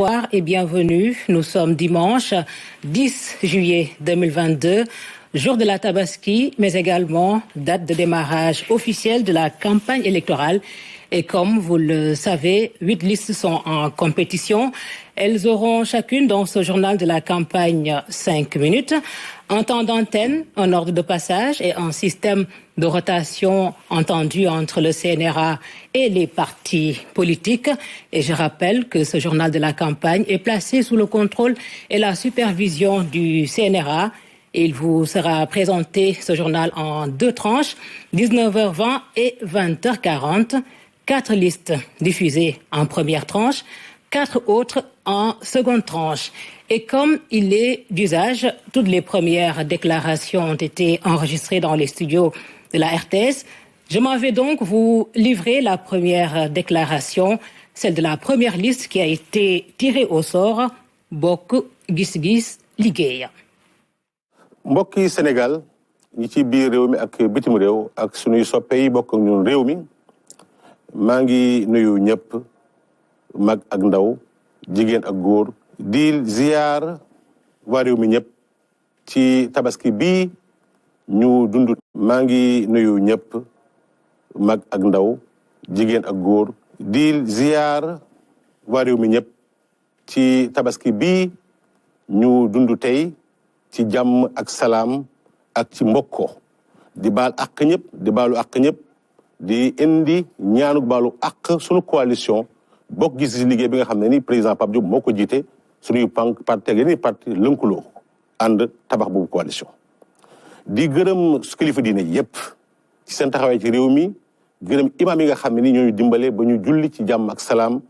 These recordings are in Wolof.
Bonsoir et bienvenue. Nous sommes dimanche 10 juillet 2022, jour de la Tabaski, mais également date de démarrage officiel de la campagne électorale. Et comme vous le savez, 8 listes sont en compétition. Elles auront chacune dans ce journal de la campagne 5 minutes. Un temps d'antenne, un ordre de passage et un système de rotation entendu entre le CNRA et les partis politiques. Et je rappelle que ce journal de la campagne est placé sous le contrôle et la supervision du CNRA. Il vous sera présenté ce journal en 2 tranches, 19h20 et 20h40. 4 listes diffusées en première tranche, 4 autres en seconde tranche. Et comme il est d'usage, toutes les premières déclarations ont été enregistrées dans les studios de la RTS. Je m'en vais donc vous livrer la première déclaration, celle de la première liste qui a été tirée au sort, Bokk Gis Gis Liggéey. mbokki Sénégal ñi ci biir réew mi ak bitim réew ak sunuy soppe yi bokk ak ñun réew mi maa ngi nuyu ñëpp mag ak ndaw jigéen ak góor di ziyaar waa réew mi ñëpp ci tabaski bii ñu dund. maa ngi nuyu ñëpp mag ak ndaw jigéen ak góor di ziyaar waa réew mi ñëpp ci tabaski bii ñu dund tey ci jàmm ak salaam ak ci mbokkoo di baal àq ñëpp di baalu àq ñëpp di indi ñaanu baalu àq sunu coalition Bokk Gis Gis Liggéey bi nga xam ne ni président Pape Diop moo ko jiite suñuy parti yeneen parti lënkuloo ànd tabax boobu coalition. di gërëm kilifa diine yëpp ci seen taxawaay ci réew mi gërëm imam yi nga xam ne ni ñooñu dimbale ba ñu julli ci jàmm ak salaam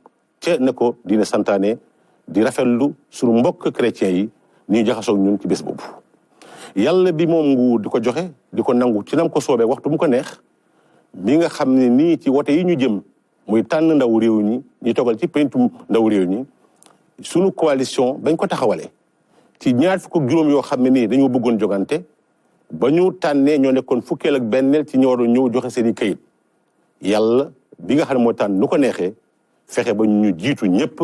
ca ne ko diine santaane di rafetlu suñu mbokk chrétiens yi ni ñu jaxasoo ñun ci bés boobu. yàlla bi moom nguur di ko joxe di ko nangu ci nam ko soobee waxtu mu ko neex bi nga xam ne nii ci wote yi ñu jëm muy tànn ndaw réew ñi ñu togal ci pencum ndaw réew ñi sunu coalition bañ ko taxawale ci ñaar fukk ak juróom yoo xam ne nii dañoo bëggoon jogante ba ñu tànnee ñoo nekkoon fukkeel ak benneel ci ñoo doon ñëw joxe seen i kayit yàlla bi nga xam ne moo tànn nu ko neexee fexe ba ñu jiitu ñëpp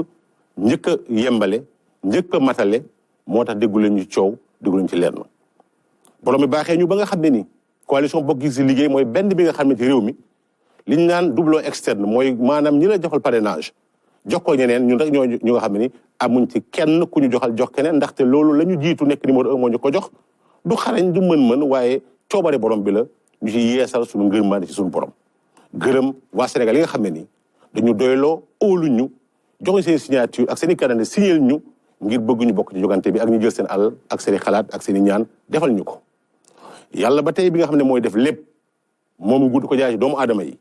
njëkk a yembale njëkk a matale moo tax déggu leen ñu coow déggu leen ci lenn borom mi baaxee ñu ba nga xam ne ni coalition Bokk Gis Gis Liggéey mooy benn bi nga xam ne ci réew mi li ñu naan doublon externe mooy maanaam ñi la joxal parrainage jox ko ñeneen ñun rek ñoo ñu nga xam ne ni amuñ ci kenn ku ñu jox keneen ndaxte loolu la ñu jiitu nekk numéro 1 moo ñu ko jox du xarañ du mën-mën waaye coobare borom bi la ñu ci yeesal suñu ngërmaande ci suñu borom gërëm waa Sénégal yi nga xam ne ni dañu doyloo óolu ñu joxe seen signature ak seen i candidat signal ñu ngir bëgg ñu bokk ci jogante bi ak ñu jël seen alal ak seen i xalaat ak seen i ñaan defal ñu ko yàlla ba tey bi nga xam ne mooy def lépp moom nguur ko jaay ci doomu aadama yi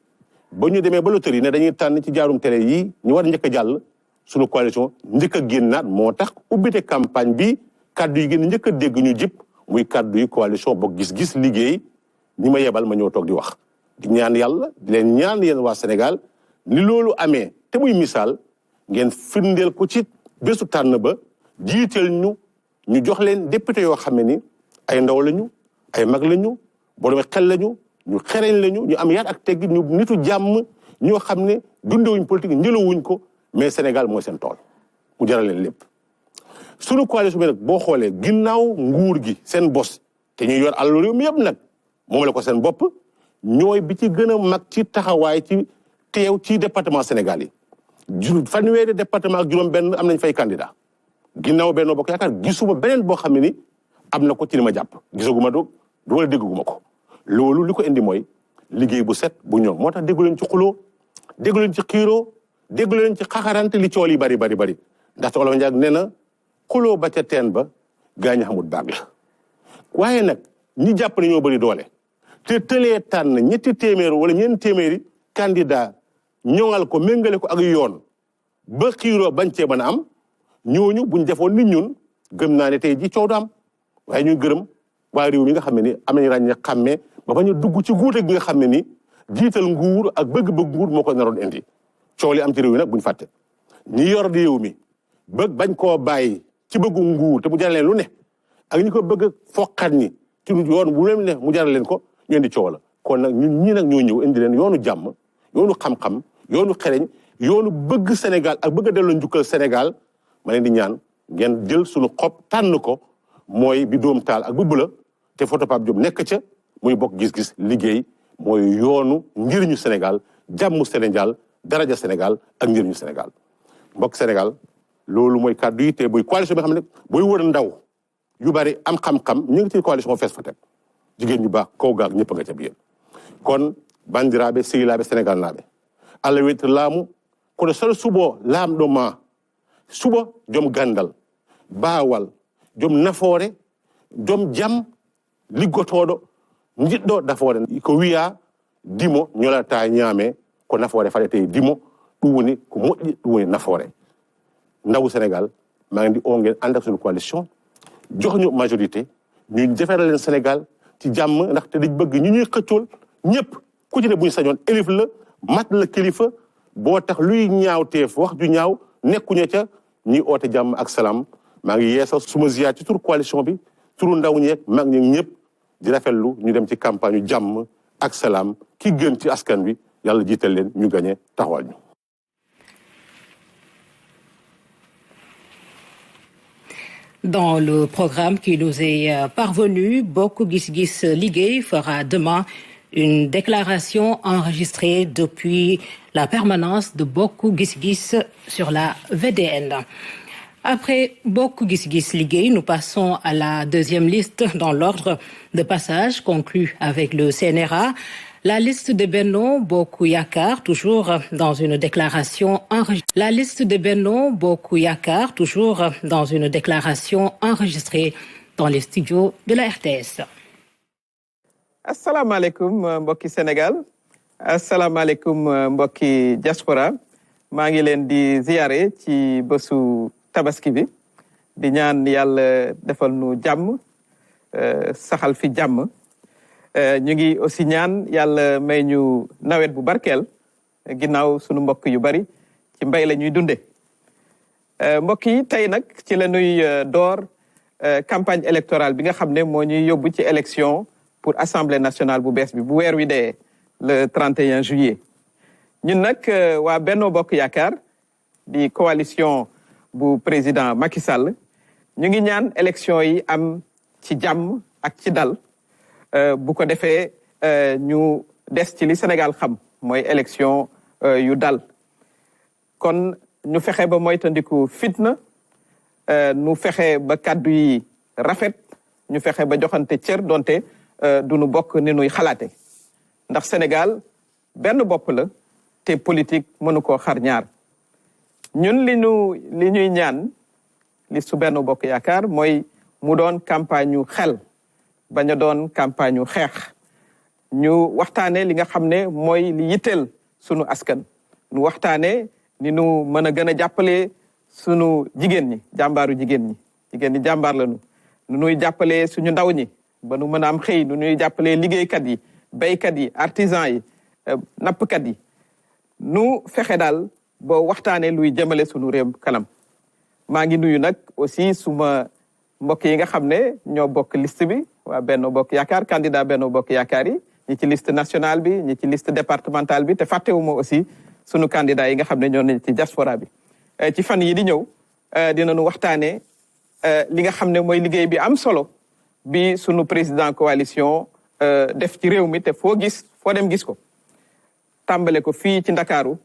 ba ñu demee ba loterie ne dañuy tànn ci jaarum télé yi ñu war a njëkk a jàll suñu coalition njëkk a génnaat moo tax ubbite campagne bi kaddu yi gën njëkk a dégg ñu jip muy kaddu yi coalition Bokk Gis Gis Liggéey ñi ma yebal ma ñëw toog di wax di ñaan yàlla di leen ñaan yéen waa Sénégal ni loolu amee te muy misaal ngeen firndeel ko ci bésu tànn ba jiiteel ñu jox leen député yoo xam ne ni ay ndaw lañu ay mag lañu borom xel lañu ñu xereñ lañu ñu am yar ak teggi ñu nitu jàmm ñoo xam ne dundewuñ politique njëlawuñ ko mais Sénégal mooy seen tool mu jaral leen lépp. sunu coalition bi nag boo xoolee ginnaaw nguur gi seen bos te ñuy yor alalu réew mi yëpp nag moom la ko seen bopp ñooy bi ci gën a mag ci taxawaay ci teew ci département Sénégal yi. fanweeri département ak juróom-benn am nañ fay candidat ginnaaw Benno Bokk Yaakaar gisuma beneen boo xam ne ni am na ko ci li ma jàpp gisaguma du wala dégguma ko loolu li ko indi mooy liggéey bu set bu ñoom moo tax déggu leen ci xuloo déggu leen ci xiiroo déggu leen ci xaxarante li cool yi bari ndaxte Olof Njaay nee na xuloo ba ca teen ba gaañ xamul baag la waaye nag ñi jàpp ne ñoo bëri doole te tëlee tànn ñetti téeméer wala ñeenti téeméeri candidat ñoŋal ko méngale ko ak yoon ba xiiroo bañ cee mën a am ñooñu buñ defoon nit ñun gëm naa ne tey ji coow du am waaye ñu gërëm waa réew mi nga xam ne ni am nañu ràññee xàmmee ba bañ a dugg ci guute gi nga xam ne ni jiital nguur ak bëgg-bëgg nguur moo ko naroon indi coow li am ci réew mi nag buñ fàtte ñi yor réew mi bëgg bañ koo bàyyi ci bëggu nguur te mu jaral leen lu ne ak ñi ko bëgg foqat ñi ci yoon bu leen ne mu jaral leen ko ñu indi coow la kon nag ñun ñii nag ñoo ñëw indi leen yoonu jàmm yoonu xam-xam yoonu xereñ yoonu bëgg Sénégal ak bëgg a delloo njukkal Sénégal ma leen di ñaan ngeen jël suñu xob tànn ko mooy bi doom taal ak bu bula te photo Pape Diop nekk ca muy bokk gis-gis liggéey mooy yoonu njëriñu Sénégal jàmmu Sénégal daraja Sénégal ak njëriñu Sénégal mbokk Sénégal loolu mooy kàddu yi te muy coalition bi nga xam ne booy wër ndaw yu bari am xam-xam ñu ngi ci coalition fees fa teg jigéen ñu baax kaw gaag ñëpp nga ca biir kon bandiraaɓe sehilaaɓe Sénégal naaɓe Allah weeti laamu kono solo suɓo laamɗo ma suɓa joom gandal baawal joom nafoore joom jam liggotoɗo jiɗɗo nafoore ko wiya dimo ñolata ñaame ko nafoore faɗete dimo ɗum woni ko moƴƴi ɗum woni nafoore ndawu Sénégal maa ngi di oo ngeen ànd ak suñu coalition jox ñu majorité ñu defaral leen Sénégal ci jàmm ndaxte dañ bëgg ñu ñuy xëccool ñëpp ku ci ne bu ñu sañoon élif la mat la kilifa boo tax luy ñaawteef wax ju ñaaw nekkuñu ca ñuy oote jàmm ak salaam maa ngi yeesal suma ziyaar ci turu coalition bi turu ndaw ñeeg mag ñi ñëpp di rafetlu ñu dem ci campagne jàmm ak salaam ki gën ci askan wi yàlla jiital leen ñu gañe taxawal ñu. Dans le programme qui nous est parvenu, Bokk Gis Gis Liggéey fera demain une déclaration enregistrée depuis la permanence de Bokk Gis Gis sur la VDN. Après Bokk Gis Gis Liggéey, nous passons à la deuxième liste dans l'ordre de passage conclu avec le CNRA. La liste de Benno Bokk Yakaar, toujours dans une déclaration enregistrée. La liste de Benno Bokk Yakaar, toujours dans une déclaration enregistrée dans les studios de la RTS. Assalamu alaikum mbokki Sénégal. Assalamu alaikum mbokki diaspora. Maa ngi leen di ziyaare ci bésu tabaski bi di ñaan yàlla defal nu jàmm saxal fi jàmm. ñu ngi aussi ñaan yàlla may ñu nawet bu barkeel ginnaaw sunu mbokk yu bari ci mbay la ñuy dunde mbokk yi tey nag ci la ñuy door campagne électorale bi nga xam ne moo ñuy yóbbu ci élection pour assemblée nationale bu bees bi bu weer wi dee le 31 juillet ñun nag waa Benno Bokk Yaakaar di coalition bu président Macky Sall ñu ngi ñaan élection yi am ci jàmm ak ci dal bu ko defee ñu des ci li Sénégal xam mooy élection yu dal kon ñu fexe ba moytandiku fitna ñu fexe ba kàddu yi rafet ñu fexe ba joxante cër donte du nu bokk ni nuy xalaate ndax Sénégal benn bopp la te politique mënu koo xar ñaar ñun li ñuy ñaan li su Benno Bokk Yaakaar mooy mu doon campagne yu xel bañ a doon campagne yu xeex ñu waxtaane li nga xam ne mooy li yitteel sunu askan ñu waxtaane ni nu mën a gën a jàppale sunu jigéen ñi jàmbaaru jigéen ñi jàmbaar lañu nu nuy jàppale suñu ndaw ñi ba nu mën a am xëy nu nuy jàppale liggéeykat yi béykat yi artisan yi nappkat yi nu fexe daal ba waxtaane luy jëmale sunu réew kanam maa ngi nuyu nag aussi suma mbokk yi nga xam ne ñoo bokk liste bi waa Benno Bokk Yaakaar candidat Benno Bokk Yaakaar yi ñi ci liste nationale bi ñi ci liste départementale bi te fàttewuma aussi sunu candidat yi nga xam ne ñoo ne ci diaspora bi ci fan yi di ñëw dinañu waxtaane li nga xam ne mooy liggéey bi am solo bi sunu président coalition def ci réew mi te foo dem gis ko tàmbale ko fii ci Ndakaaru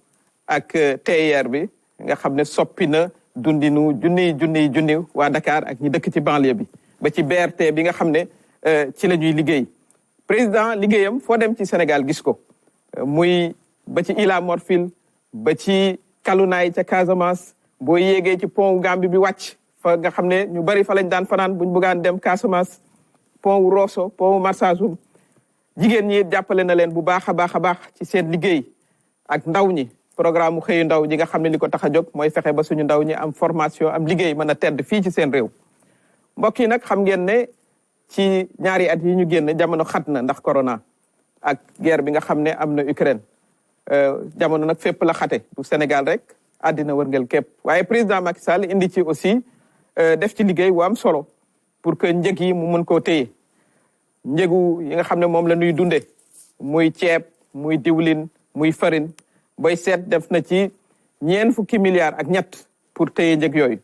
ak TER bi nga xam ne soppi na dundinu junni waa Dakar ak ñi dëkk ci banlieue bi ba ci BRT bi nga xam ne ci la ñuy liggéey président liggéeyam foo dem ci Sénégal gis ko muy ba ci Ila Morphil ba ci Kalunaay ca Casamance boo yéegee ci pont wu Gambie bi wàcc fa nga xam ne ñu bari fa lañ daan fanaan buñ bëggaan dem Casamance pont wu Rosso pont wu Marsassoum jigéen ñi jàppale na leen bu baax a baax ci seen liggéey ak ndaw ñi programme mu xëyu ndaw ñi nga xam ne li ko tax a jóg mooy fexe ba suñu ndaw ñi am formation am liggéey mën a tedd fii ci seen réew mbokk yi nag xam ngeen ne ci ñaari at yi ñu génn jamono xat na ndax corona ak guerre bi nga xam ne am na Ukraine jamono nag fépp la xate du Sénégal rek àddina wërngël képp waaye président Macky Sall indi ci aussi def ci liggéey wu am solo pour que njëg yi mu mën koo téye njëgu yi nga xam ne moom la ñuy dunde muy ceeb muy diwlin muy farine booy seet def na ci 40 milliards ak ñett pour téye njëg yooyu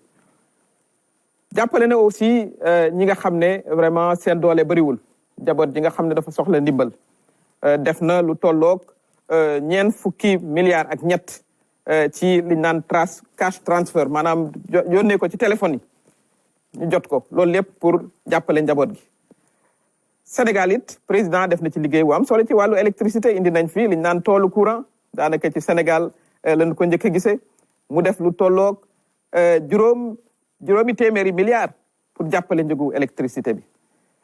jàppale na aussi ñi nga xam ne vraiment seen doole bëriwul jaboot ji nga xam ne dafa soxla ndimbal def na lu tolloog 40 milliards ak ñett ci liñ naan cash transfer maanaam yónnee ko ci téléphone yi ñu jot ko loolu lépp pour jàppale njaboot gi. Sénégal it président def na ci liggéey bu am solo ci wàllu électricité indi nañ fi liñ naan toolu courant daanaka ci Sénégal lañ ko njëkk a gisee mu def lu tolloog juróomi téeméeri milliards pour jàppale njëgu électricité bi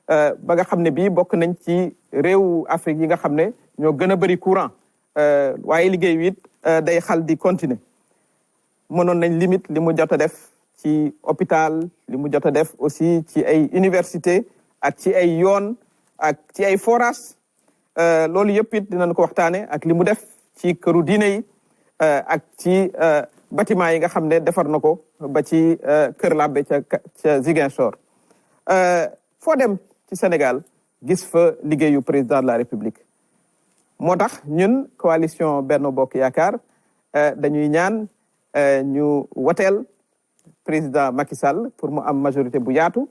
ba nga xam ne bii bokk nañ ci réewu Afrique yi nga xam ne ñoo gën a bëri courant waaye liggéey wi it day xal di continuer mënoon nañ limite li mu jot a def ci hôpital li mu jot a def aussi ci ay université ak ci ay yoon ak ci ay forage loolu yëpp it dinañ ko waxtaane ak li mu def ci këru diine yi ak ci bâtiment yi nga xam ne defar na ko ba ci Kër Labbe ca Ziguinchor foo dem ci Sénégal gis fa liggéeyu président de la République moo tax ñun coalition Benno Bokk Yaakaar dañuy ñaan ñu woteel président Macky Sall pour mu am majorité bu yaatu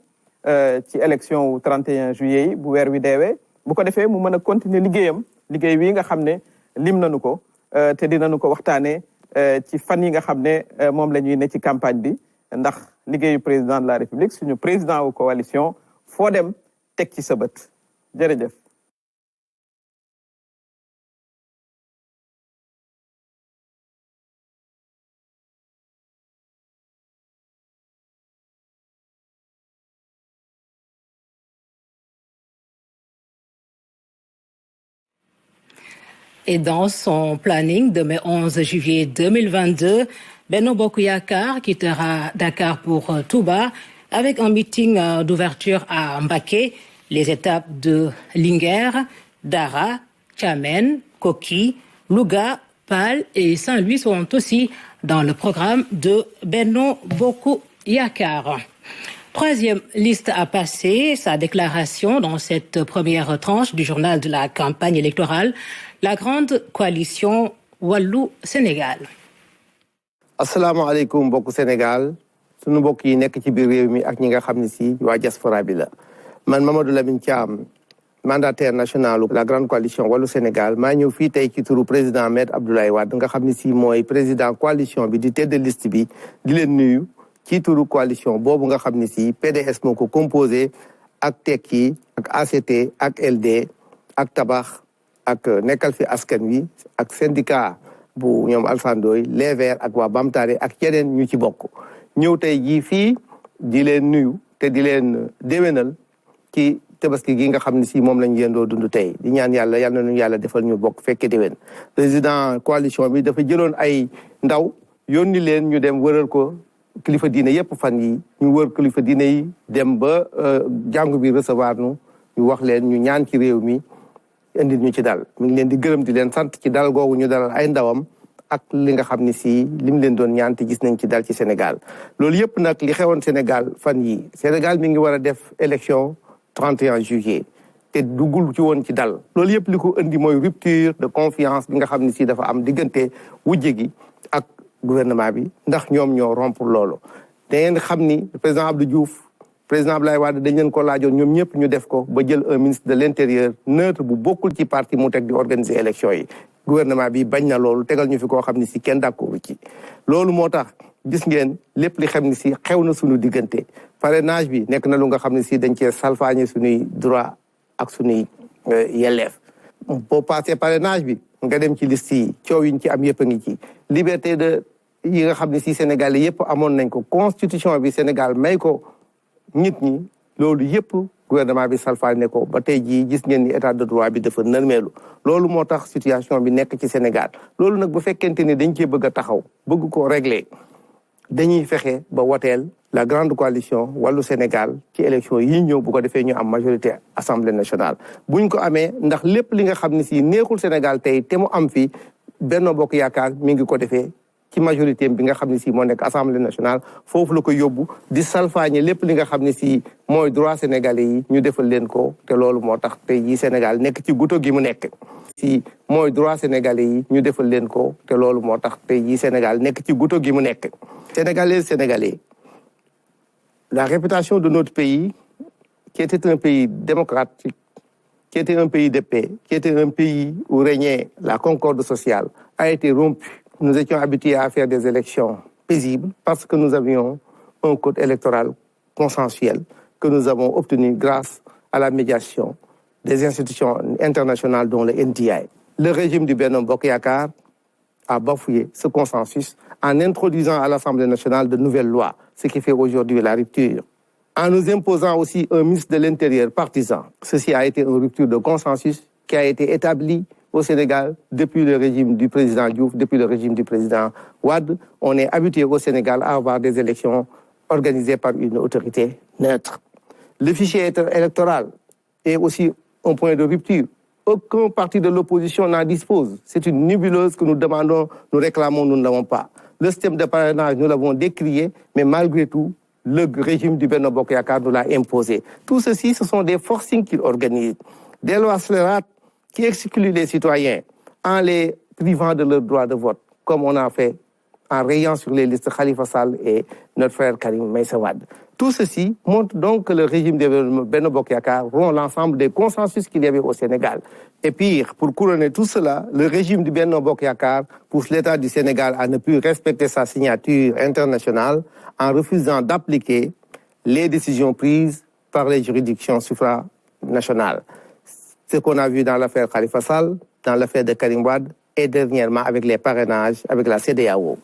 ci élection wu 31 juillet yi bu weer wi deewee bu ko defee mu mën a continuer liggéeyam liggéey wi nga xam ne lim nañu ko te dinañu ko waxtaanee ci fan yi nga xam ne moom la ñuy ne ci campagne bi ndax liggéeyu président de la République suñu président wu coalition foo dem teg ci sa bët jërëjëf. Et dans son planning de mai 11 juillet 2022, Benno Bokk Yakaar quittera Dakar pour Touba avec un meeting d'ouverture à Mbacké. Les étapes de Linguère, Dara, Thiamène, Koki, Louga, Pal et Saint-Louis sont aussi dans le programme de Benno Bokk Yakaar. Troisième liste à passer, sa déclaration dans cette première tranche du journal de la campagne électorale, la grande coalition Wallu Sénégal. asalaamaaleykum mbokku Sénégal sunu mbokk yi nekk ci biir réew mi ak ñi nga xam ne si waa diaspora bi la man Mamadou Lamine Thiam mandataire national la grande coalition Wallu Sénégal maa ñëw fii tey ci turu président Maître Abdoulaye Wade nga xam ne si mooy président coalition bi di tête de liste bi di leen nuyu ci turu coalition boobu nga xam ne si PDS moo ko composé ak Tekki ak ACT ak LD ak Tabax ak nekkal fi askan wi ak syndicat bu ñoom Alpha Ndoye les Verts ak waa Bamtare ak yeneen ñu ci bokk ñëw tey jii fii di leen nuyu te di leen déwénal ci tabaski gi nga xam ne si moom lañ yendoo dund tey di ñaan yàlla yal na ñu yàlla defal ñu bokk fekke déwén président coalition bi dafa jëloon ay ndaw yónni leen ñu dem wëral ko kilifa diine yëpp fan yi ñu wër kilifa diine yi dem ba jàngu bi recevoir ñu wax leen ñu ñaan ci réew mi indi ñu ci dal mi ngi leen di gërëm di leen sant ci dal googu ñu dalal ay ndawam ak li nga xam ne si lim leen doon ñaan te gis nañ ci dal ci Sénégal loolu yëpp nag li xewoon Sénégal fan yi Sénégal mi ngi war a def élection 31 juillet te duggul ci woon ci dal loolu yëpp li ko indi mooy rupture de confiance bi nga xam ne si dafa am diggante wujje gi ak gouvernement bi ndax ñoom ñoo rompre loolu da ngeen xam ni président Abdou Diouf président Abdoulaye Wade dañ leen ko laajoon ñoom ñëpp ñu def ko ba jël un ministre de l'intérieur neutre bu bokkul ci parti mu teg di organiser élection yi gouvernement bi bañ na loolu tegal ñu fi koo xam ne si kenn d'accord ci loolu moo tax gis ngeen lépp li xam ne si xew na suñu diggante parrainage bi nekk na lu nga xam ne si dañ cee salfaañe suñuy droit ak suñuy yelleef boo passé parrainage bi nga dem ci liste yi coow yiñ ci am yëpp a ngi ci liberté de yi nga xam ne si Sénégal yëpp amoon nañ ko constitution bi Sénégal may ko nit ñi loolu yëpp gouvernement bi salfaane ko ba tey jii gis ngeen ni état de droit bi dafa nërmeelu loolu moo tax situation bi nekk ci Sénégal loolu nag bu fekkente ni dañ cee bëgg a taxaw bëgg ko régler dañuy fexe ba woteel la grande coalition Wallu Sénégal ci élection yi ñëw bu ko defee ñu am majorité assemblée nationale buñ ko amee ndax lépp li nga xam ne si neexul Sénégal tey te mu am fi Benno Bokk Yaakaar mi ngi ko defee ci majorité bi nga xam ne si moo nekk assemblée nationale foofu la ko yóbbu di salfaañe lépp li nga xam ne si mooy droit sénégalais yi ñu defal leen ko te loolu moo tax tey jii Sénégal nekk ci guto gi mu nekk si mooy droit sénégalais yi ñu defal leen ko te loolu moo tax tey jii Sénégal nekk ci guto gi mu nekk sénégalais la réputation de notre pays, qui était un pays démocratique, qui était un pays de paix, qui était un pays où régnait la concorde sociale, a été rompue. Nous étions habitués à faire des élections paisibles parce que nous avions un code électoral consensuel que nous avons obtenu grâce à la médiation des institutions internationales dont le NDI. Le régime du Benno Bokk Yakaar a bafoué ce consensus en introduisant à l'Assemblée nationale de nouvelles lois, ce qui fait aujourd'hui la rupture. En nous imposant aussi un ministre de l'Intérieur partisan. Ceci a été une rupture de consensus qui a été établie au Sénégal depuis le régime du président Diouf, depuis le régime du président Wade. On est habitué au Sénégal à avoir des élections organisées par une autorité neutre. Le fichier électoral est aussi un point de rupture. Aucun parti de l'opposition n'en dispose. C'est une nébuleuse que nous demandons, nous réclamons, nous ne l'avons pas. Le système de parrainage, nous l'avons décrié, mais malgré tout, le régime du Benno Bokk Yakaar nous l'a imposé. Tout ceci, ce sont des forcings qu'il organise. Des lois scélérates qui excluent les citoyens en les privant de leur droit de vote, comme on a fait en rayant sur les listes Khalifa Sall et notre frère Karim Meïssa Wade. Tout ceci montre donc que le régime de Benno Bokk Yakaar rompt l'ensemble des consensus qu'il y avait au Sénégal. Et pire, pour couronner tout cela, le régime du Benno Bokk Yakaar pousse l'État du Sénégal à ne plus respecter sa signature internationale en refusant d'appliquer les décisions prises par les juridictions supranationales. Ce qu'on a vu dans l'affaire Khalifa Sall, dans l'affaire de Karim Wade et dernièrement avec les parrainages avec la CEDEAO.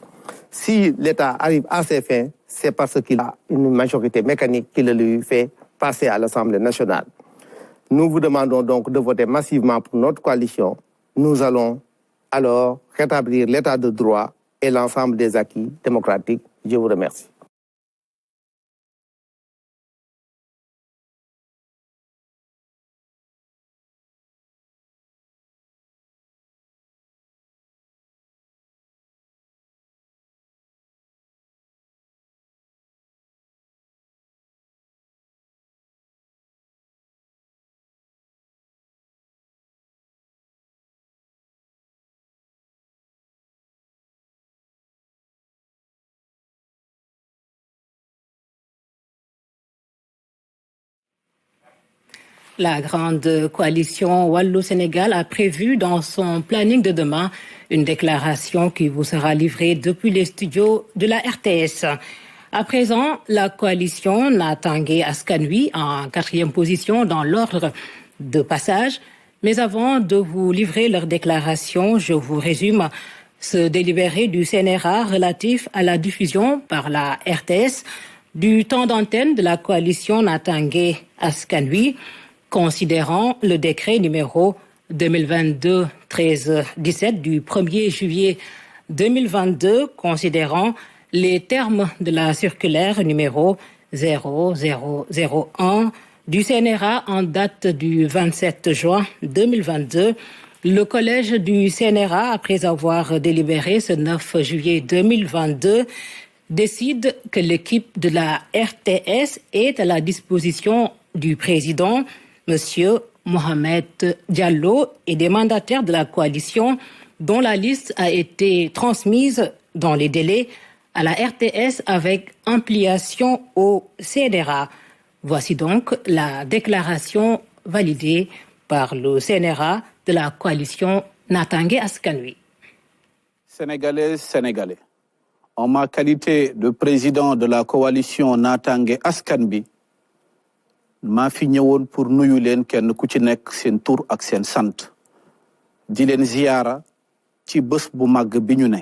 Si l'État arrive à ses fins, c'est parce qu'il a une majorité mécanique qui le lui fait passer à l'Assemblée nationale. Nous vous demandons donc de voter massivement pour notre coalition. Nous allons alors rétablir l'état de droit et l'ensemble des acquis démocratiques. Je vous remercie. La grande coalition Wallo-Sénégal a prévu dans son planning de demain une déclaration qui vous sera livrée depuis les studios de la RTS. À présent, la coalition Natangué Askan Wi en 4e position dans l'ordre de passage. Mais avant de vous livrer leur déclaration, je vous résume ce délibéré du CNRA relatif à la diffusion par la RTS du temps d'antenne de la coalition Natangué Askan Wi, considérant le décret numéro 2022-13-17 du 1er juillet 2022, considérant les termes de la circulaire numéro 0001 du CNRA en date du 27 juin 2022. Le collège du CNRA, après avoir délibéré ce 9 juillet 2022, décide que l'équipe de la RTS est à la disposition du président, Monsieur Mohamed Diallo, et des mandataires de la coalition dont la liste a été transmise dans les délais à la RTS avec ampliation au CNRA. Voici donc la déclaration validée par le CNRA de la coalition Natangué Askan Wi. Sénégalaises, Sénégalais, en ma qualité de président de la coalition Natangué Askan Wi, maa fi ñëwoon pour nuyu leen kenn ku ci nekk seen tur ak seen sant di leen ziyaara ci bés bu màgg bi ñu ne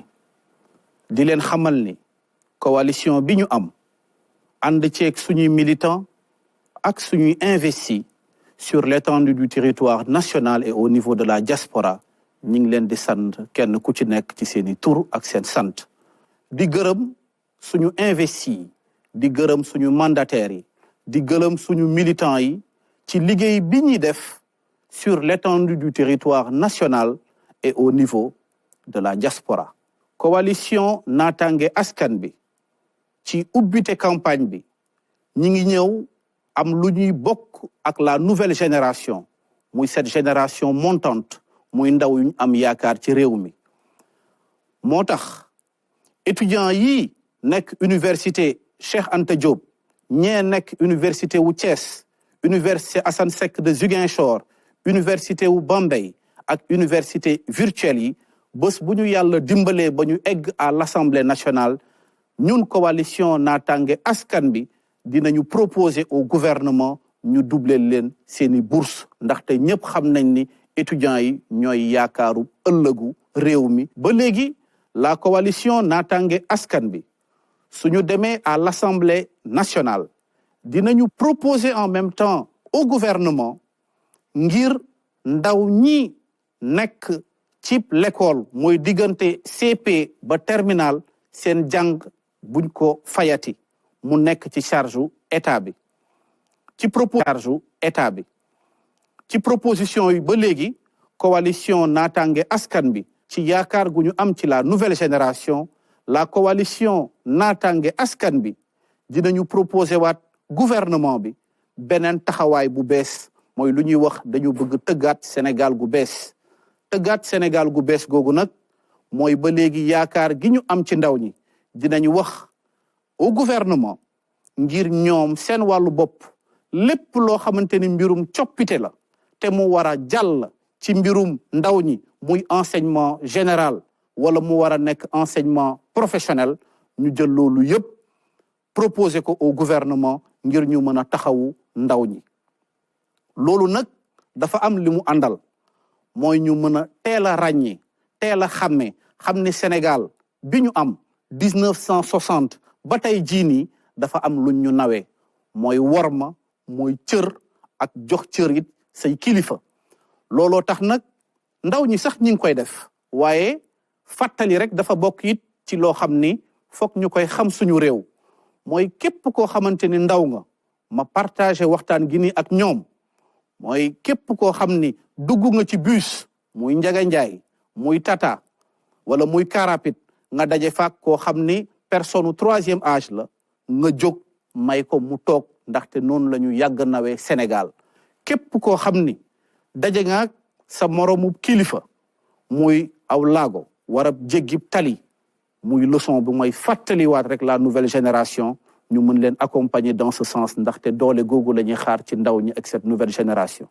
di leen xamal ni coalition bi ñu am ànd ceeg suñuy militants ak suñuy investi sur l'étendue du territoire national et au niveau de la diaspora ñi ngi leen di sant kenn ku ci nekk ci seeni tur ak seen sant di gërëm suñu investi di gërëm suñu mandataires yi di gërëm suñu militants yi ci liggéey bi ñuy def sur l'étendue du territoire national et au niveau de la diaspora. Coalition Natangué Askan Bi ci ubbite campagne bi ñi ngi ñëw am lu ñuy bokk ak la nouvelle génération muy cette génération montante muy ndaw yu am yaakaar ci réew mi. Moo tax étudiants yi nekk université Cheikh Anta Diop ñee nekk université wu Thiès université Assane Seck de Ziguinchor université wu Bambey ak université virtuelle yi bés bu ñu yàlla dimbalee ba ñu egg à l'Assemblée nationale ñun coalition Natangué Askan bi dinañu proposer au gouvernement ñu doubler leen seeni bourse ndaxte ñëpp xam nañ ni étudiants yi ñooy yaakaaru ëllëgu réew mi ba léegi la coalition Natangué Askan bi suñu demee à l'Assemblée nationale dinañu proposer en même temps au gouvernement ngir ndaw ñi nekk ci l'école mooy diggante CP ba terminal seen jàng buñ ko fayati mu nekk ci charge état bi ci proposition yi ba léegi coalition Natangué Askan bi ci yaakaar gu ñu am ci la nouvelle génération la coalition Natangué Askan bi dinañu proposer waat gouvernement bi beneen taxawaay bu bees mooy lu ñuy wax dañu bëgg tëggaat Sénégal gu bees Sénégal gu bees googu nag mooy ba léegi yaakaar gi ñu am ci ndaw ñi dinañu wax au gouvernement ngir ñoom seen wàllu bopp lépp loo xamante ni mbirum coppite la te mu war a jàll ci mbirum ndaw ñi muy enseignement général wala mu war a nekk enseignement professionnel ñu jël loolu yépp proposer ko au gouvernement ngir ñu mën a taxawu ndaw ñi loolu nag dafa am li mu àndal mooy ñu mën a teel a ràññee teel a xàmmee xam ne Sénégal bi ñu am 1960 ba tey jii nii dafa am luñ ñu nawee mooy worma mooy cër ak jox cër it say kilifa looloo tax nag ndaw ñi sax ñi ngi koy def waaye fàttali rek dafa bokk it ci loo xam ni foog ñu koy xam suñu réew mooy képp koo xamante ni ndaw nga ma partagé waxtaan gi ni ak ñoom mooy képp koo xam ni dugg nga ci bus muy Njaga Njaay muy Tata wala muy car rapide nga daje faak koo xam ni personne troisième âge la nga jóg may ko mu toog ndaxte noonu la ñu yàgg nawee Sénégal képp koo xam ni daje nga sa moromu kilifa muy aw laago war a jéggi tali muy leçon bu mooy fàttaliwaat rek la nouvelle génération ñu mën leen accompagner dans ce sens ndaxte doole googu la ñuy xaar ci ndaw ñi ak cette nouvelle génération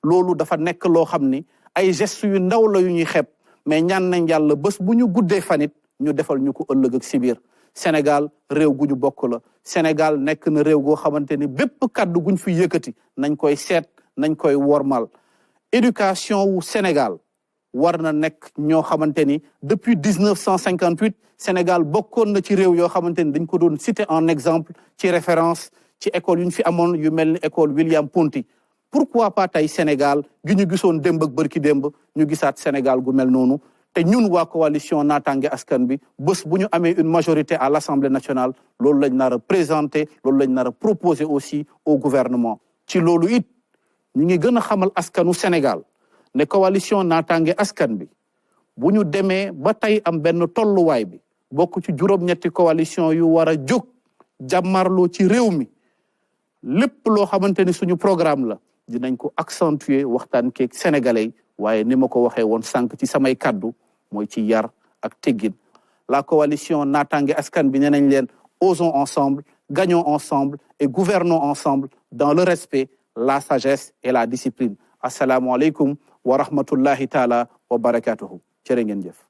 loolu dafa nekk loo xam ni ay gestes yu ndaw la yu ñuy xeeb mais ñaan nañ yàlla bés bu ñu guddee fanit ñu defal ñu ko ëllëg ak si biir Sénégal réew gu ñu bokk la Sénégal nekk na réew goo xamante ni bépp kàddu guñ fi yëkkati nañ koy seet nañ koy wormal éducation wu Sénégal war na nekk ñoo xamante ni depuis 1958 Sénégal bokkoon na ci réew yoo xamante ni dañ ko doon citer en exemple ci référence ci école yu ñu fi amoon yu mel ni école William Ponty pourquoi pas tey Sénégal gi ñu gisoon démb ak bërki démb ñu gisaat Sénégal gu mel noonu te ñun waa coalition Natangué Askan bi bés bu ñu amee une majorité à l'Assemblée nationale loolu lañ nar a présenter loolu lañ nar a proposer aussi au gouvernement ci loolu it ñu ngi gën a xamal askanu Sénégal ne coalition Natangué Askan bi bu ñu demee ba tey am benn tolluwaay bi bokk ci juróom-ñetti coalition yu war a jóg jàmmarloo ci réew mi lépp loo xamante ni suñu programme la dinañ ko accentuer waxtaan keeg sénégalais waaye ni ma ko waxee woon sànq ci samay kaddu mooy ci yar ak teggin la coalition Natangué Askan bi nee nañ leen osons ensemble gagnons ensemble et gouvernons ensemble dans le respect la sagesse et la discipline assalaamu aleykum wa rahmatullahi taala wa barakatuhu jërë ngeen jëf